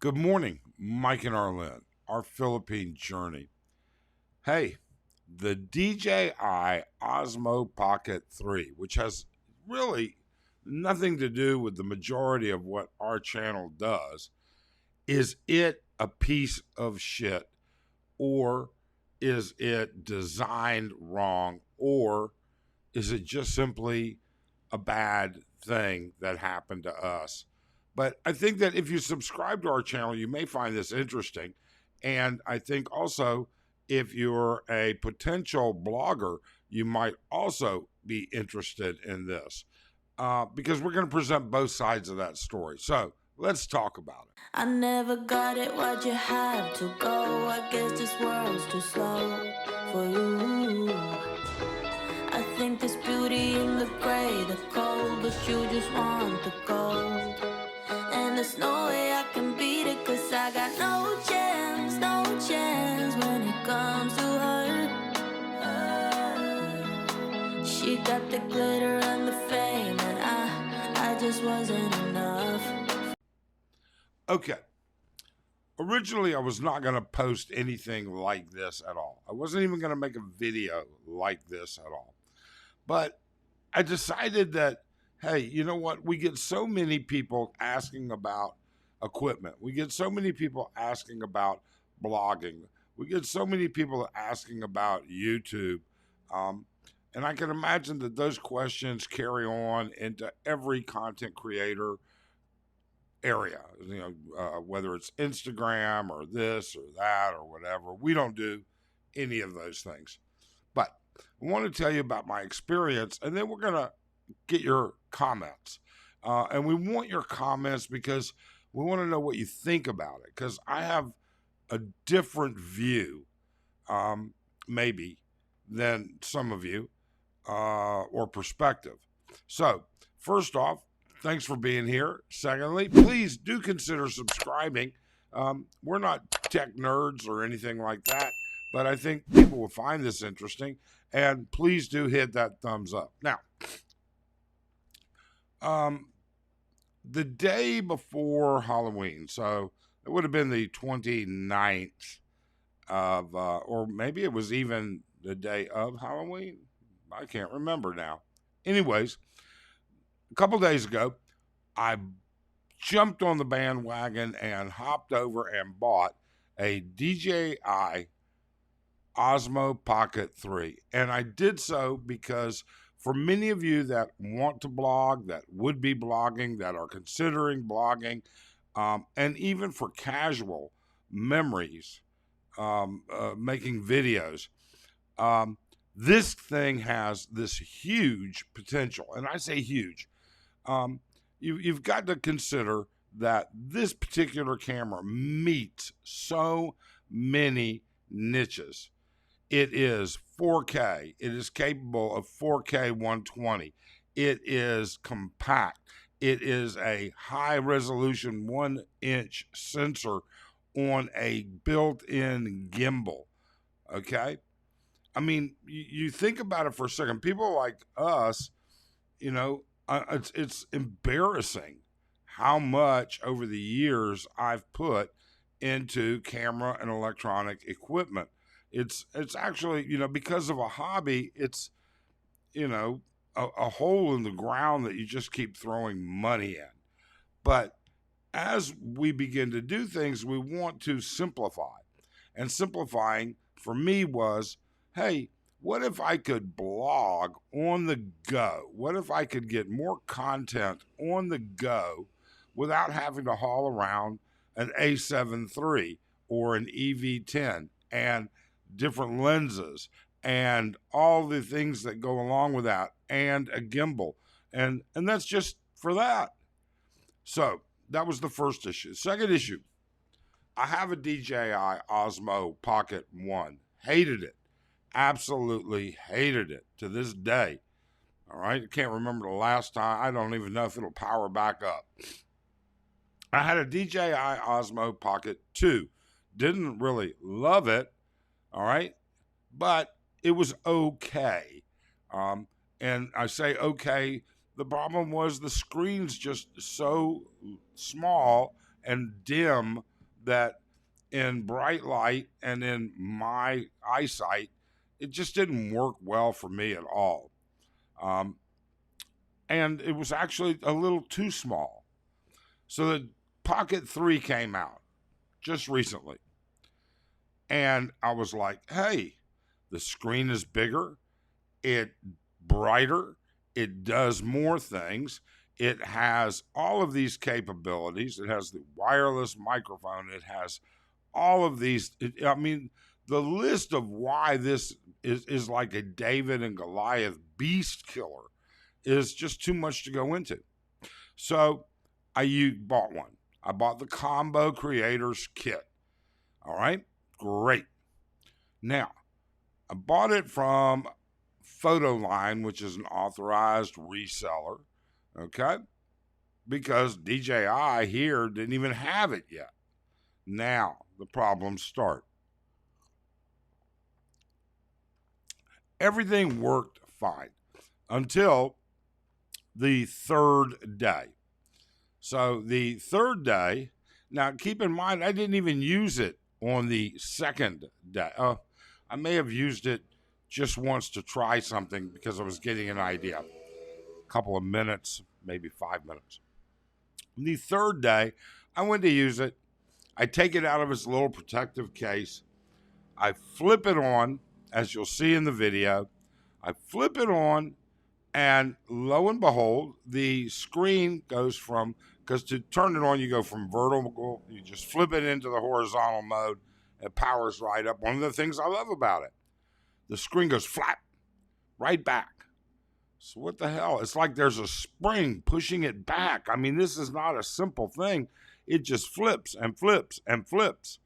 Good morning, Mike and Arlen, our Philippine journey. Hey, the DJI Osmo Pocket 3, which has really nothing to do with the majority of what our channel does, is it a piece of shit, or is it designed wrong, or is it just simply a bad thing that happened to us? But I think that if you subscribe to our channel, you may find this interesting. And I think also if you're a potential blogger, you might also be interested in this because we're going to present both sides of that story. So let's talk about it. I never got it, why'd you have to go? I guess this world's too slow for you. I think there's beauty in the gray, the cold, but you just want the gold. And there's no way I can beat it, cause I got no chance, no chance when it comes to her. She got the glitter and the fame, and I just wasn't enough. Okay. Originally, I was not going to post anything like this at all. I wasn't even going to make a video like this at all. But I decided that, hey, you know what? We get so many people asking about equipment. We get so many people asking about blogging. We get so many people asking about YouTube. And I can imagine that those questions carry on into every content creator area, whether it's Instagram or this or that or whatever. We don't do any of those things. But I want to tell you about my experience, and then we're going to get your comments. And we want your comments because we want to know what you think about it, because I have a different view, maybe, than some of you, or perspective. So, first off, thanks for being here. Secondly, please do consider subscribing. We're not tech nerds or anything like that, but I think people will find this interesting. And please do hit that thumbs up. Now, the day before Halloween, so it would have been the 29th of, or maybe it was even the day of Halloween. I can't remember now. Anyways, a couple days ago, I jumped on the bandwagon and hopped over and bought a DJI Osmo Pocket 3. And I did so because for many of you that want to blog, that would be blogging, that are considering blogging, and even for casual memories, making videos, this thing has this huge potential. And I say huge. You've got to consider that this particular camera meets so many niches. It is 4K. It is capable of 4K 120. It is compact. It is a high resolution 1-inch sensor on a built-in gimbal. Okay? I mean, you think about it for a second. People like us, it's embarrassing how much over the years I've put into camera and electronic equipment. It's actually, because of a hobby, it's, a hole in the ground that you just keep throwing money in. But as we begin to do things, we want to simplify. And simplifying for me was, hey, what if I could blog on the go? What if I could get more content on the go without having to haul around an A7 III or an EV10 and different lenses and all the things that go along with that and a gimbal? And that's just for that. So that was the first issue. Second issue, I have a DJI Osmo Pocket 1. Hated it. Absolutely hated it to this day. All right. I can't remember the last time. I don't even know if it'll power back up. I had a DJI Osmo Pocket 2. Didn't really love it. All right. But it was okay. And I say okay. The problem was the screen's just so small and dim that in bright light and in my eyesight, it just didn't work well for me at all. Um, and it was actually a little too small. So the Pocket 3 came out just recently. And I was like, hey, the screen is bigger, it brighter, it does more things. It has all of these capabilities. It has the wireless microphone. It has all of these. I mean, the list of why this is like a David and Goliath beast killer is just too much to go into. So I bought one. I bought the Combo Creators Kit. All right, great. Now, I bought it from Photoline, which is an authorized reseller, okay? Because DJI here didn't even have it yet. Now, the problems start. Everything worked fine until the third day. So the third day, now keep in mind, I didn't even use it on the second day. I may have used it just once to try something because I was getting an idea. A couple of minutes, maybe 5 minutes. The third day, I went to use it. I take it out of its little protective case. I flip it on, as you'll see in the video. I flip it on, and lo and behold, the screen goes from, because to turn it on, you go from vertical, you just flip it into the horizontal mode. It powers right up. One of the things I love about it, the screen goes flat, right back. So what the hell? It's like there's a spring pushing it back. I mean, this is not a simple thing. It just flips and flips and flips.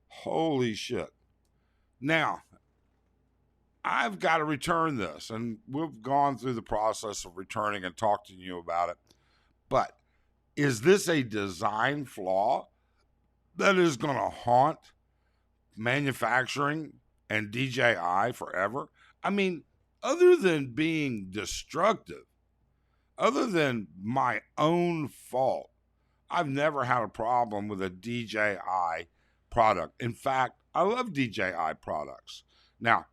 Holy shit. Now, I've got to return this, and we've gone through the process of returning and talking to you about it. But is this a design flaw that is going to haunt manufacturing and DJI forever? I mean, other than being destructive, other than my own fault, I've never had a problem with a DJI product. In fact, I love DJI products. Now,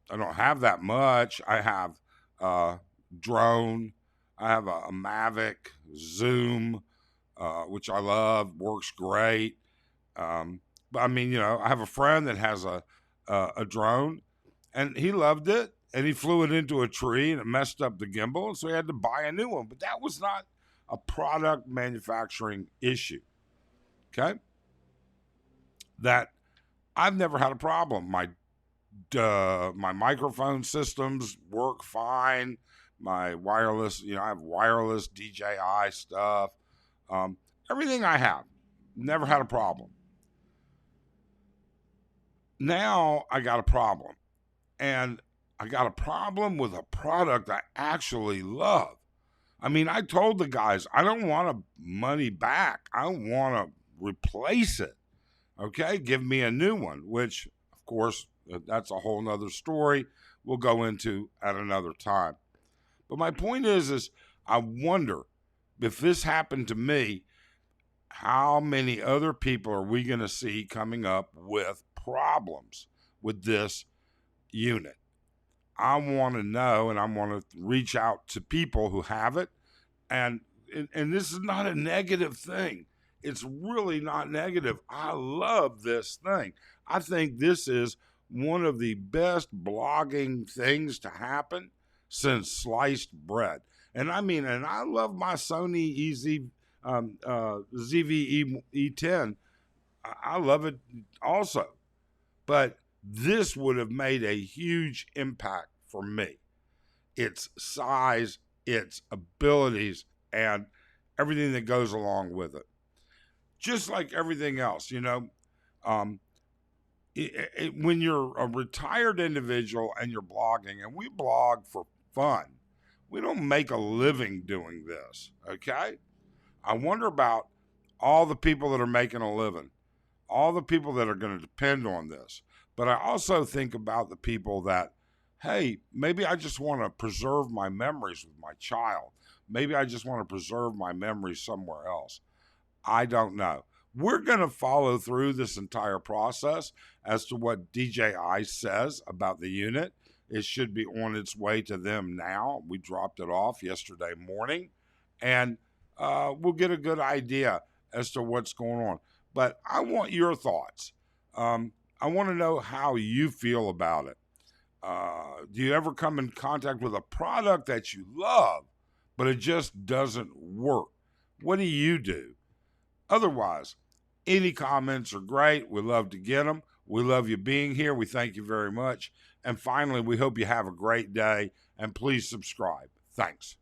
I don't have that much. I have a drone. I have a Mavic, Zoom, which I love, works great. But I mean, I have a friend that has a drone, and he loved it, and he flew it into a tree, and it messed up the gimbal, and so he had to buy a new one. But that was not a product manufacturing issue, okay? That I've never had a problem. My microphone systems work fine. My wireless, I have wireless DJI stuff. Everything I have, never had a problem. Now I got a problem. And I got a problem with a product I actually love. I mean, I told the guys, I don't want money back. I want to replace it. Okay? Give me a new one, which, of course, that's a whole nother story we'll go into at another time. But my point is I wonder if this happened to me, how many other people are we going to see coming up with problems with this unit? I want to know, and I want to reach out to people who have it. And this is not a negative thing. It's really not negative. I love this thing. I think this is one of the best blogging things to happen since sliced bread. And I mean, and I love my Sony ZV E10. I love it also. But this would have made a huge impact for me. Its size, its abilities, and everything that goes along with it. Just like everything else, when you're a retired individual and you're blogging, and we blog for fun, we don't make a living doing this, okay? I wonder about all the people that are making a living, all the people that are going to depend on this. But I also think about the people that, hey, maybe I just want to preserve my memories with my child. Maybe I just want to preserve my memories somewhere else. I don't know. We're going to follow through this entire process as to what DJI says about the unit. It should be on its way to them now. We dropped it off yesterday morning, and we'll get a good idea as to what's going on. But I want your thoughts. I want to know how you feel about it. Do you ever come in contact with a product that you love, but it just doesn't work? What do you do? Otherwise, any comments are great. We love to get them. We love you being here. We thank you very much. And finally, we hope you have a great day, and please subscribe. Thanks.